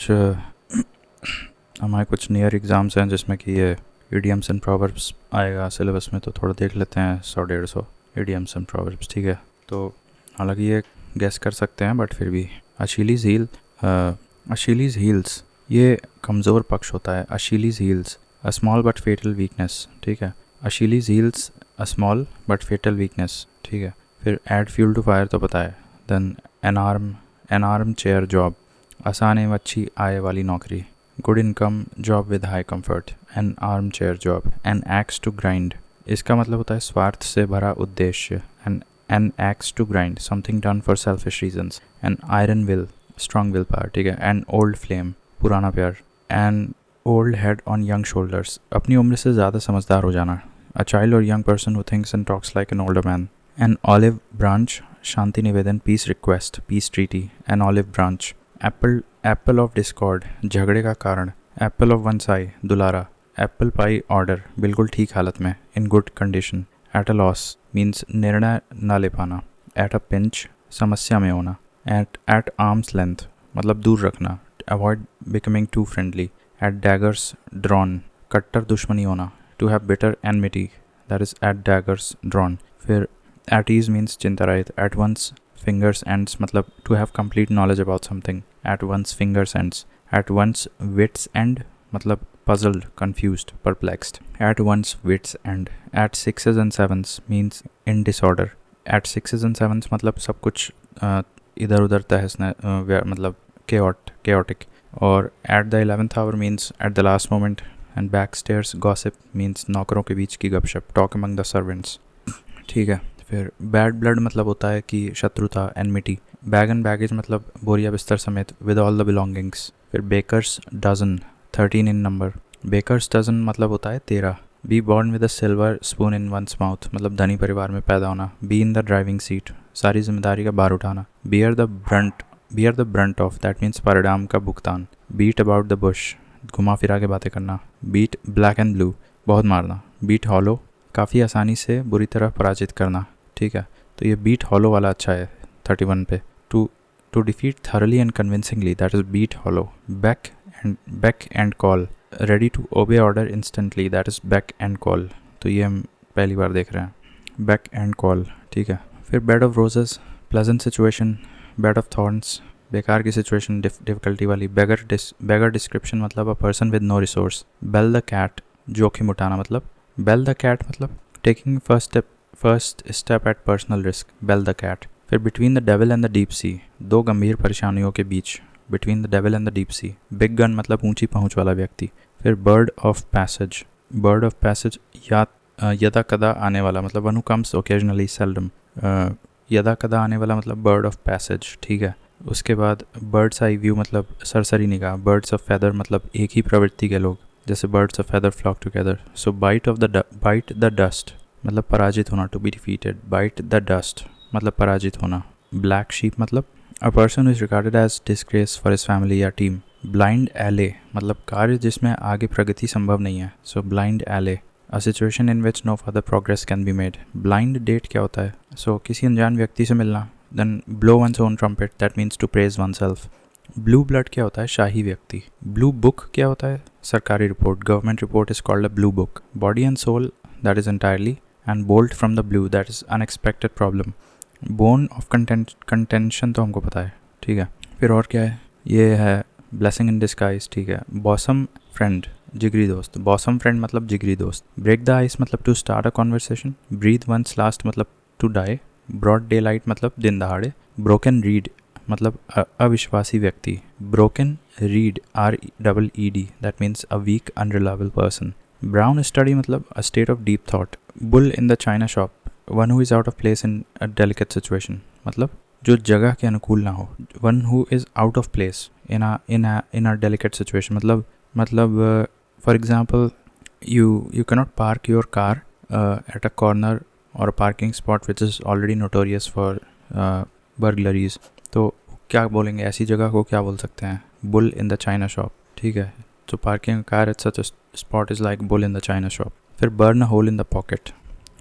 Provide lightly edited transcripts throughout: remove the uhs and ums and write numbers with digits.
हमारे कुछ near exams हैं जिसमें कि ये इडियम्स एंड प्रोवर्ब्स आएगा सिलेबस में, तो थोड़ा देख लेते हैं 100-150 इडियम्स एंड प्रोवर्ब्स, ठीक है। तो हालांकि ये गेस कर सकते हैं बट फिर भी अशीलीज़ हील्स ये कमज़ोर पक्ष होता है। Achilles heels a small but fatal weakness, ठीक है। Achilles heels a small but fatal weakness, ठीक है। फिर ऐड फ्यूल टू फायर तो पता है। Then an armchair job, आसान एवं अच्छी आय वाली नौकरी। Good income job with high comfort, an armchair job. An axe to grind, इसका मतलब होता है स्वार्थ से भरा उद्देश्य। An axe to grind, something done for selfish reasons. An iron will, strong will power, ठीक है। एन ओल्ड फ्लेम, पुराना प्यार। An old head on young shoulders, अपनी उम्र से ज़्यादा समझदार हो जाना। अ चाइल्ड और young person who thinks and talks like an older man. An olive branch, शांति निवेदन, peace request, peace treaty. An olive branch. Apple of discord, झगड़े का कारण। एप्पल ऑफ वन साई, दुलारा। एप्पल पाई ऑर्डर, बिल्कुल ठीक हालत में, in good condition. At a loss means निर्णय ना ले पाना। एट अ पिंच, समस्या में होना। एट आर्म्स लेंथ मतलब दूर रखना, avoid becoming too friendly. At daggers drawn, कट्टर दुश्मनी होना। To have bitter enmity, that is at daggers drawn. फिर एट ईज मीन्स चिंता रहित। एट वंस फिंगर्स एंड्स मतलब to have complete knowledge about something. At one's fingers ends. At one's wits end मतलब puzzled, confused, perplexed. At one's wits end. At sixes and sevens means in disorder. At sixes and sevens मतलब सब कुछ इधर उधर तहसना मतलब chaotic. और at the 11th hour means at the last moment. And backstairs gossip means नौकरों के बीच की गपशप, talk among the servants. ठीक है। फिर बैड ब्लड मतलब होता है कि शत्रुता, एनमिटी। बैग एंड बैगेज मतलब बोरिया बिस्तर समेत, विद ऑल द बिलोंगिंग्स। फिर baker's dozen, 13 in number. Baker's dozen मतलब होता है 13। Be born with a silver spoon in one's mouth मतलब धनी परिवार में पैदा होना। Be in the driving seat, सारी जिम्मेदारी का भार उठाना। Bear the brunt of, that means परिणाम का भुगतान। बीट अबाउट द बुश, घुमा फिरा के बातें करना। बीट ब्लैक एंड ब्लू, बहुत मारना। बीट हॉलो, काफ़ी आसानी से बुरी तरह पराजित करना, ठीक है। तो ये बीट हॉलो वाला अच्छा है 31 पे। To defeat thoroughly and convincingly, that is beat hollow. Back and call, ready to obey order instantly, that is back and call. तो ये हम पहली बार देख रहे हैं, बैक एंड कॉल, ठीक है। फिर bed of roses, pleasant situation. Bed of thorns, बेकार की सिचुएशन, डिफिकल्टी वाली। बेगर डिस्क्रिप्शन मतलब a person with no resource. Bell the cat, जोखिम उठाना मतलब। बेल द कैट मतलब taking first step at personal risk. Bell the cat. फिर between the devil and the deep sea, दो गंभीर परेशानियों के बीच। Between the devil and the deep sea. Big gun मतलब ऊंची पहुंच वाला व्यक्ति। फिर बर्ड ऑफ पैसेज यदा कदा आने वाला मतलब one who comes occasionally, seldom. यदा कदा आने वाला मतलब बर्ड ऑफ पैसेज, ठीक है। उसके बाद बर्ड्स आई व्यू मतलब सरसरी निगाह। बर्ड्स ऑफ फेदर मतलब एक ही प्रवृत्ति के लोग, जैसे birds of feather flock together. So bite the dust मतलब पराजित होना, to be defeated. Bite the dust मतलब पराजित होना। ब्लैक शीप मतलब a person is regarded as disgrace for his family या टीम। ब्लाइंड एले मतलब कार्य जिसमें आगे प्रगति संभव नहीं है, so blind alley. A situation in which no further progress can be made. Blind date क्या होता है, सो किसी अनजान व्यक्ति से मिलना। Then blow one's own trumpet, that means to praise oneself. Blue blood क्या होता है, शाही व्यक्ति। ब्लू बुक क्या होता है, सरकारी रिपोर्ट। Government report is called a blue book. Body and soul, that is entirely. And bolt from the blue, that is unexpected problem. Bone of contention तो हमको पता है, ठीक है। फिर और क्या है, ये है ब्लेसिंग इन डिस्गाइज, ठीक है। बॉसम फ्रेंड, जिगरी दोस्त। बॉसम फ्रेंड मतलब जिगरी दोस्त। ब्रेक द आइस मतलब to start a conversation. Breathe one's last मतलब to die. Broad daylight मतलब दिन दहाड़े। ब्रोकन रीड मतलब अविश्वासी व्यक्ति। Broken reed, REED, that means a weak unreliable person. Brown study मतलब a state of deep thought. Bull in the china shop, one who is out of place in a delicate situation मतलब जो जगह के अनुकूल ना हो। One who is out of place in a delicate situation मतलब for example you cannot park your car at a corner or a parking spot which is already notorious for burglaries. तो क्या बोलेंगे, ऐसी जगह को क्या बोल सकते हैं, bull in the china shop, ठीक है। तो parking car at such spot is like bull in the china shop. फिर burn a hole in the pocket,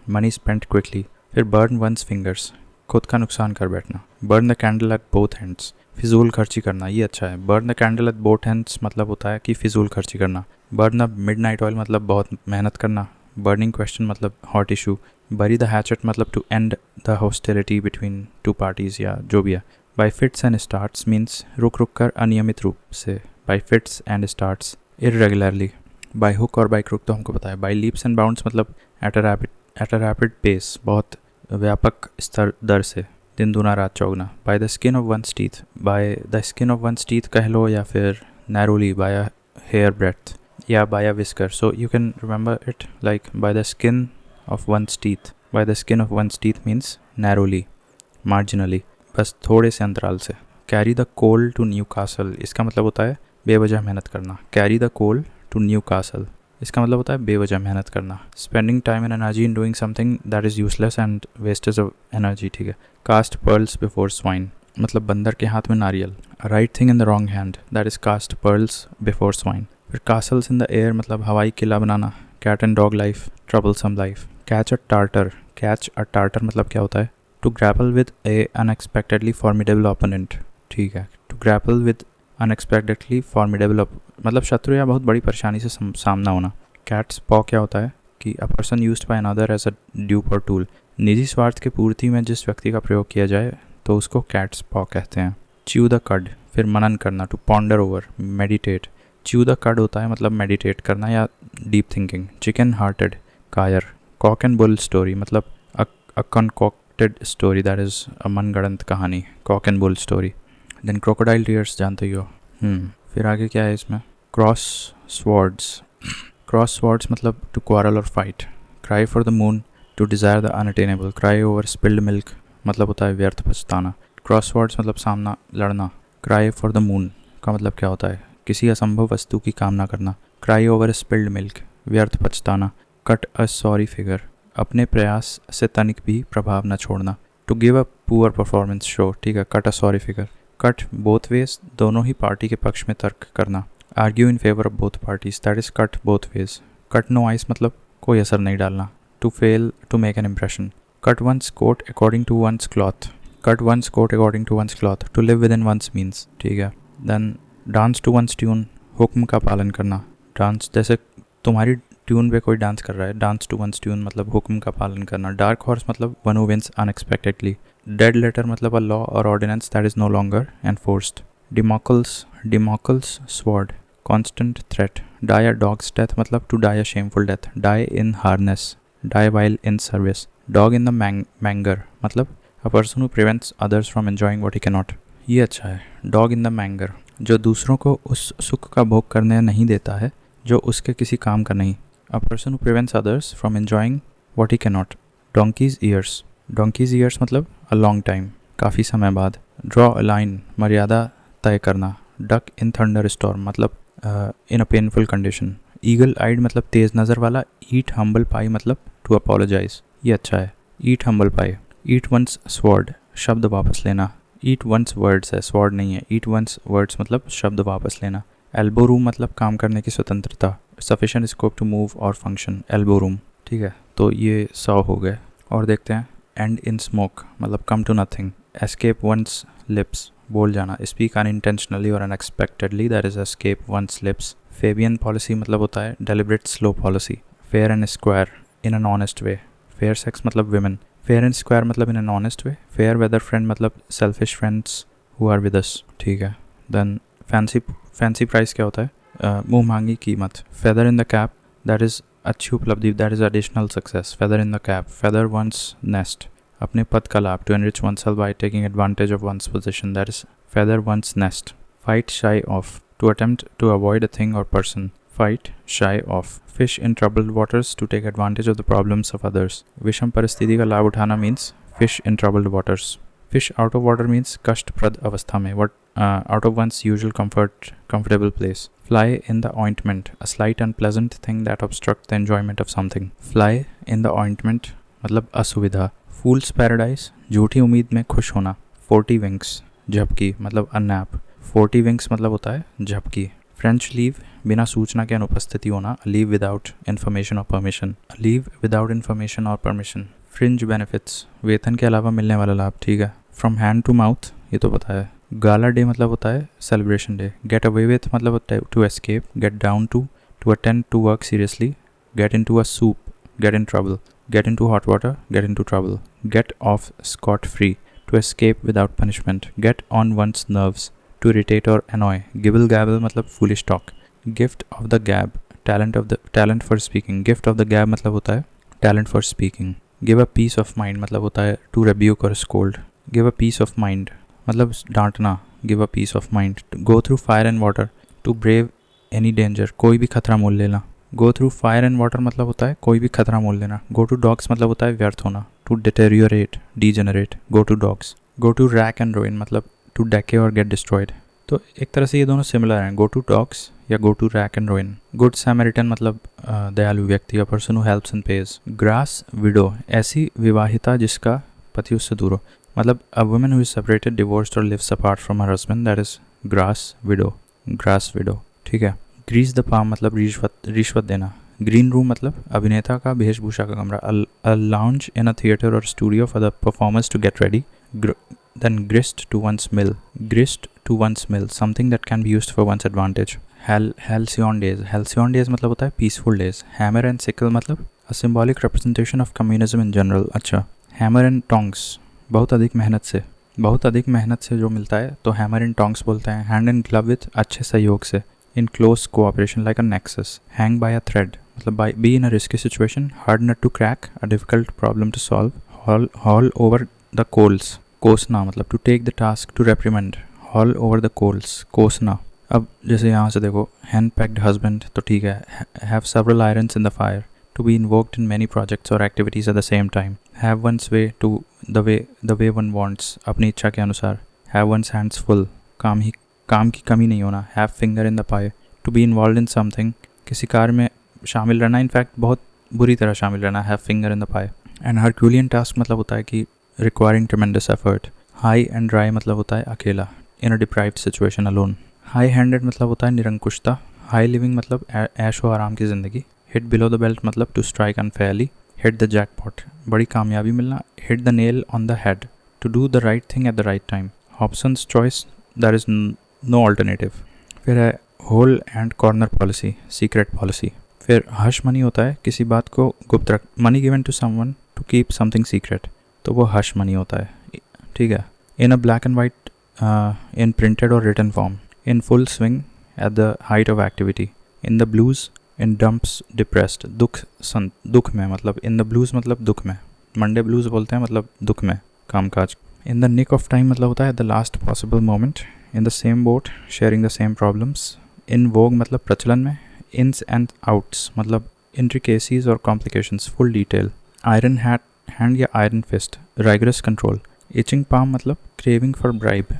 money spent quickly. फिर बर्न वंस फिंगर्स, खुद का नुकसान कर बैठना। Burn the candle at both ends, फिजूल खर्ची करना, ये अच्छा है। Burn the candle at both ends मतलब होता है कि फिजूल खर्ची करना। बर्न द मिडनाइट ऑयल मतलब बहुत मेहनत करना। बर्निंग क्वेश्चन मतलब hot issue. Bury the hatchet मतलब to end the hostility between two parties या जो भी है। By fits and starts means रुक रुक कर अनियमित रूप से। By fits and starts irregularly. By hook और बाई क्रुक तो हमको पता है। बाई लीप्स एंड बाउंड्स मतलब एट अ रैपिड पेस, बहुत व्यापक स्तर दर से, दिन दूना रात चौगुना। By the skin of one's teeth, by the skin of one's teeth कह लो या फिर narrowly by a hair breadth या by a whisker. So you can remember it like by the skin of one's teeth. By the skin of one's teeth means narrowly, marginally, बस थोड़े से अंतराल से। Carry the coal to Newcastle, इसका मतलब होता है बेवजह मेहनत करना। Carry the coal to Newcastle, इसका मतलब होता है बेवजह मेहनत करना। Spending time and energy in doing something that is useless and wastage of energy, ठीक है। कास्ट पर्ल्स बिफोर स्वाइन मतलब बंदर के हाथ में नारियल। Right thing in the wrong hand that is cast pearls before swine. फिर कासल्स इन द एयर मतलब हवाई किला बनाना। Cat and dog life, troublesome life. Catch a tartar, catch a tartar मतलब क्या होता है? To grapple with a unexpectedly formidable opponent, ठीक है। To grapple with unexpectedly formidable मतलब शत्रु या बहुत बड़ी परेशानी से सामना होना। कैट्स पॉ क्या होता है कि a person used by another as a dupe और टूल, निजी स्वार्थ के पूर्ति में जिस व्यक्ति का प्रयोग किया जाए तो उसको कैट्स पॉ कहते हैं। च्यू द कड, फिर मनन करना, to ponder over, meditate. Chew the cud होता है मतलब मेडिटेट करना या डीप थिंकिंग। चिकन हार्टेड, कायर। कॉक एंड बुल स्टोरी मतलब a concocted story that is a मनगढ़ंत कहानी, cock and bull story. Then crocodile tears जानते ही हो। फिर आगे क्या है इसमें? क्रॉस स्वॉर्ड्स, क्रॉस स्वॉर्ड्स मतलब टू क्वारल और fight. Cry for the moon, to desire the unattainable. Cry over spilled milk मतलब होता है व्यर्थ पछताना। क्रॉस स्वॉर्ड्स मतलब सामना लड़ना। क्राई फॉर द मून का मतलब क्या होता है? किसी असंभव वस्तु की कामना करना। क्राई ओवर स्पिल्ड मिल्क, व्यर्थ पछताना। कट अ सॉरी फिगर, अपने प्रयास से तनिक भी प्रभाव न छोड़ना। To give a poor performance show, ठीक है। Cut a sorry figure. Cut both ways, दोनों ही पार्टी के पक्ष में तर्क करना। Argue in favour of both parties that is cut both ways. Cut no ice मतलब कोई असर नहीं डालना। To fail to make an impression. Cut one's coat according to one's cloth, cut one's coat according to one's cloth. To live with in once means, ठीक है। Then dance to one's tune, हुक्म का पालन करना। Dance जैसे तुम्हारी tune पे कोई डांस कर रहा है, डांस टू वंस ट्यून मतलब हुक्म का पालन करना। डार्क हॉर्स मतलब one who wins unexpectedly. Dead letter मतलब अ लॉ और ordinance that is no longer enforced. Damocles sword, constant threat. Die a dog's death मतलब to die a shameful death. Die in harness, die while in service. Dog in the manger मतलब a person who prevents others from enjoying what he can not. ये अच्छा है। Dog in the मैंगर, जो दूसरों को उस सुख का भोग करने नहीं देता है जो उसके किसी काम का नहीं। अ person who prevents others from enjoying what he can not. Donkey's years, donkey's years मतलब अ लॉन्ग टाइम, काफ़ी समय बाद। ड्रॉ अ लाइन, मर्यादा तय करना। डक इन थंडर स्टॉर्म मतलब इन अ पेनफुल कंडीशन। ईगल आइड मतलब तेज़ नज़र वाला। ईट हम्बल पाई मतलब टू अपोलोजाइज, ये अच्छा है। ईट हम्बल पाई। ईट वंस स्वॉर्ड, शब्द वापस लेना। ईट वंस वर्ड्स है, स्वॉर्ड नहीं है। ईट वंस वर्ड्स मतलब शब्द वापस लेना। एल्बो रूम मतलब काम करने की स्वतंत्रता। सफिशिएंट स्कोप टू मूव और फंक्शन, एल्बो रूम, ठीक है। तो ये 100 हो गए। और देखते हैं। एंड इन स्मोक मतलब come to nothing. Escape one's lips, बोल जाना। स्पीक अनइंटेंशनली और unexpectedly that is escape one's lips. Fabian policy मतलब होता है deliberate slow policy. Fair and square in an honest way. Fair sex मतलब women. Fair and square मतलब in an honest way. Fair weather friend मतलब selfish friends who are with us, ठीक है। Then fancy price क्या होता है? मुँह मांगी कीमत। Feather in the cap that is अच्छी उपलब्धि, that is additional success. Feather in the cap. Feather one's nest, अपने पद का लाभ। To enrich one self by taking advantage of one's position, that is feather one's nest. Fight shy of, to attempt to avoid a thing और person. Fight shy of. Fish in troubled waters, to take advantage of the problems of others. विषम परिस्थिति का लाभ उठाना means fish in troubled waters. Fish out of water means कष्टप्रद अवस्था में, what out of one's usual comfortable place. Fly in the ointment, a slight unpleasant thing that obstructs the enjoyment of something. Fly in the ointment मतलब असुविधा। Fool's paradise, झूठी उम्मीद में खुश होना। 40 winks, झपकी मतलब a nap। 40 winks मतलब होता है झपकी। French leave, बिना सूचना के अनुपस्थिति होना। A leave without information or permission, a leave without information or permission। Fringe benefits, वेतन के अलावा मिलने वाला लाभ, ठीक है। फ्रॉम हैंड टू माउथ, ये तो पता है। गाला डे मतलब होता है celebration day. Get away with मतलब होता है to escape. Get down to attend to work seriously. Get into a soup, get in trouble. Get into hot water, get into trouble. Get off scot free, to escape without punishment. Get on one's nerves, to irritate और annoy। Gibble gabble मतलब foolish talk. Gift of the gab, talent for speaking. Gift of the गैब मतलब होता है talent for speaking. Give a piece of mind मतलब होता है to rebuke और scold. Give a piece of mind मतलब डांटना। Give a piece of mind. Go through fire and water, to brave any danger, कोई भी खतरा मोल लेना। Go through fire and water मतलब होता है कोई भी खतरा मोल लेना। गो टू डॉग्स मतलब होता है व्यर्थ होना, to deteriorate, degenerate. Go to dogs. Go to rack and ruin मतलब टू डेके और गेट डिस्ट्रॉयड। तो एक तरह से ये दोनों सिमिलर हैं, गो टू डॉग्स या go to rack and ruin. Good Samaritan मतलब दयालु व्यक्ति, a person who helps and pays. Grass widow, ऐसी विवाहिता जिसका पति उससे दूर हो, मतलब a woman who is separated, divorced और lives apart from her husband, that is grass widow, grass widow, ठीक है। ग्रीस द पाम मतलब रिश्वत देना। ग्रीन रूम मतलब अभिनेता का वेशभूषा का कमरा। A lounge in a theatre और studio for the performers to get ready. Then grist to one's mill. Grist to one's mill, something that can be used for one's advantage. Halcyon days. Halcyon days मतलब होता है peaceful days. Hammer and sickle मतलब a symbolic representation of communism in general. अच्छा, hammer and tongs, बहुत अधिक मेहनत से जो मिलता है तो hammer and tongs बोलते हैं। hand and glove with, अच्छे सहयोग से, in close cooperation like a nexus. hang by a thread मतलब be in a risky situation, hard nut to crack, a difficult problem to solve. haul over the coals, कोसना मतलब to take the task, to reprimand. Haul over the coals, कोसना। अब जैसे यहाँ से देखो, hand packed husband तो ठीक है। Have several irons in the fire, to be invoked in many projects और activities at the same time. Have one's way to the way one wants, अपनी इच्छा के अनुसार। हैव वंस हैंड्स फुल, काम की कमी नहीं होना। Have finger in the pie, to be involve in something, किसी कार्य में शामिल रहना, इनफैक्ट बहुत बुरी तरह शामिल रहना। Have finger in the pie. And Herculean task मतलब होता है कि requiring tremendous effort. High and dry मतलब होता है अकेला, in a deprived situation alone. High handed मतलब होता है निरंकुशता। हाई लिविंग मतलब ऐशो आराम की ज़िंदगी। हिट बिलो द बेल्ट मतलब to strike unfairly. Hit the jackpot, बड़ी कामयाबी मिलना। Hit the nail on the head, to do the right thing at the right time. Hobson's choice, there is no alternative. फिर है hole and corner policy, secret policy. फिर hush money होता है किसी बात को गुप्त रख। Money given to someone to keep something secret, तो वो हश मनी होता है, ठीक है। In a black and white, in printed और written form. In full swing, at the height of activity. In the blues, in dumps, depressed, दुख में मतलब इन द ब्लूज मतलब दुख में। मंडे ब्लूज बोलते हैं मतलब दुख में, कामकाज। In the nick of time मतलब होता है the last possible moment. In the same boat, sharing the same problems. In vogue मतलब प्रचलन में। इन्स एंड आउट्स मतलब इंट्रिकेसीज और complications, full detail. Iron hand या iron fist, rigorous control. Itching palm मतलब craving for bribe.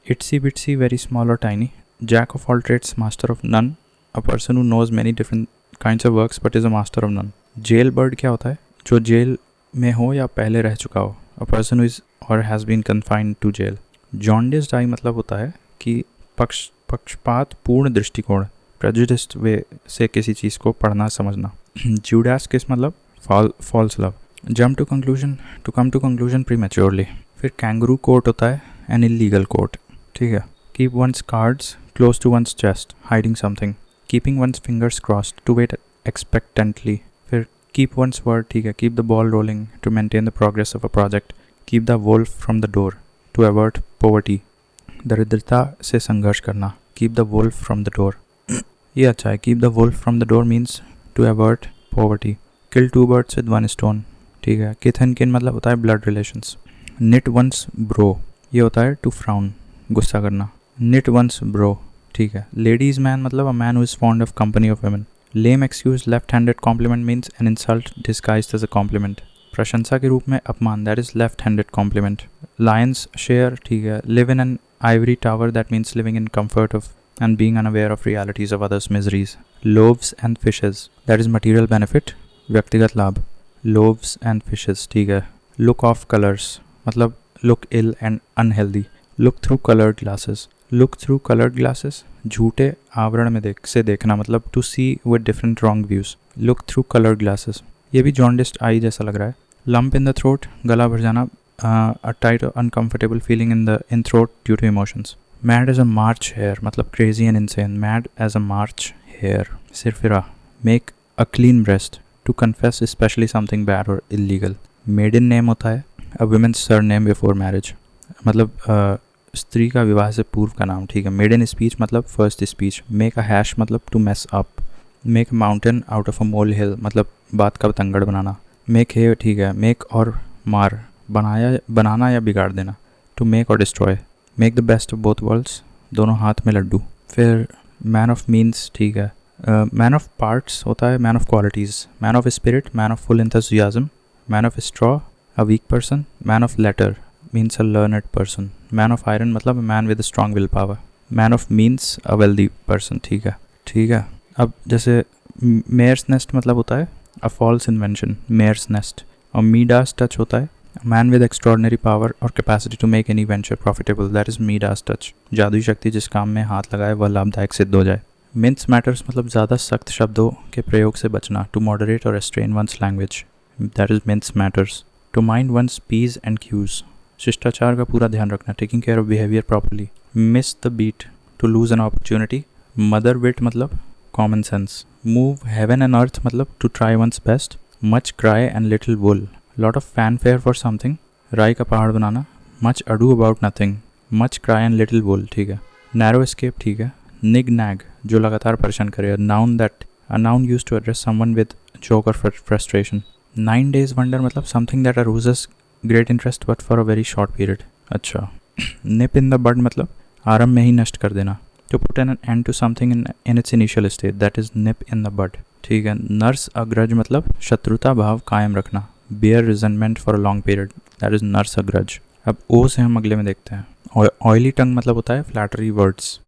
Itsy bitsy, very small और tiny. Jack of all trades, master of none, a person who knows many different kinds of works but is a master of none. Jail bird क्या होता है, जो jail में हो या पहले रह चुका हो, अ पर्सन हु इज और has been confined to jail. Jaundiced eye मतलब होता है कि पक्षपात पूर्ण दृष्टिकोण, प्रेजुडिस्ड वे से किसी चीज़ को पढ़ना समझना। जूडास किस मतलब false love. Jump to conclusion, to come to conclusion prematurely. फिर कैंगरू कोर्ट होता है, एन इलीगल कोर्ट, ठीक है। Keep one's cards close to one's chest, hiding something. Keeping one's fingers crossed, to wait expectantly. फिर keep one's word, ठीक है। Keep the ball rolling, to maintain the progress of a project. Keep the wolf from the door, to avert poverty, दरिद्रता से संघर्ष करना। Keep the wolf from the door, ये अच्छा है। Keep the wolf from the door means to avert poverty. Kill two birds with one stone, ठीक है। Kith and kin मतलब होता है blood relations. Knit one's brow, ये होता है टू फ्राउन, गुस्सा करना। निट वंस ब्रो, ठीक है। लेडीज मैन मतलब a man who is fond of company of women. Lame excuse left handed compliment means an insult disguised as a compliment, प्रशंसा के रूप में अपमान, that is left handed compliment. Lion's share, ठीक है। Live in an ivory tower, that means living in comfort of and being unaware of realities of others' miseries. Loaves and fishes, that is material benefit, व्यक्तिगत लाभ। Loaves and fishes, ठीक है। Look off colors मतलब look ill and unhealthy. Look through colored glasses. Look through colored glasses, झूठे आवरण में देखना मतलब to see with different wrong views. Look through colored glasses, ये भी jaundiced eye जैसा लग रहा है। लम्प इन द थ्रोट, गला भर जाना, a tight uncomfortable feeling in throat due to emotions. Mad as a March hare मतलब crazy and insane, mad as a March hare. सिरफिरा, make a clean breast, to confess especially something bad और illegal. Maiden name होता है a woman's surname before marriage, मतलब स्त्री का विवाह से पूर्व का नाम, ठीक है। मेडन स्पीच मतलब first speech. Make a hash मतलब to mess up. Make a mountain out of a molehill मतलब बात का बतंगड़ बनाना। मेक है, ठीक है। मेक और मार, बनाना या बिगाड़ देना। टू मेक और destroy. Make the best of both worlds, दोनों हाथ में लड्डू। फिर मैन ऑफ मीन्स, ठीक है। मैन ऑफ पार्ट्स होता है man of qualities. Man of spirit, man of full enthusiasm. Man of straw, a weak person. Man of letter means a learned person. Man of iron मतलब a man with strong will power. Man of means a wealthy person, ठीक है, ठीक है। अब जैसे Myers nest मतलब होता है a false invention, mare's nest. और मीडास टच होता है मैन विद एक्स्ट्रॉर्डनरी पावर और capacity to make any venture profitable, that is Midas touch. जादुई शक्ति, जिस काम में हाथ लगाए वह लाभदायक सिद्ध हो जाए। मिन्स मैटर्स मतलब ज़्यादा सख्त शब्दों के प्रयोग से बचना, टू मॉडरेट और restrain one's language, that is mince matters. To mind one's p's and q's, शिष्टाचार का पूरा ध्यान रखना, taking care of behaviour properly. Miss the beat, to lose an opportunity. Mother wit मतलब common sense. Move heaven and earth मतलब to try one's best. Much cry and little wool, lot of fanfare for something, राई का पहाड़ बनाना। Much ado about nothing, much cry and little वुल, ठीक है। Narrow escape, ठीक है। निग nag, जो लगातार परेशान करे। Noun that, a noun use to address someone with joke और फ्रस्ट्रेशन। 9 days वंडर मतलब something that arouses great interest but for a very short period. अच्छा। निप इन द बड मतलब आरंभ में ही नष्ट कर देना, to put an end to something in its initial stage, that is nip in the bud, ठीक है। नर्स अ ग्रज मतलब शत्रुता भाव कायम रखना, bear resentment for a long period, that is nurse a grudge. अब ओ से हम अगले में देखते हैं। ऑयली टंग मतलब होता है फ्लैटरी वर्ड्स।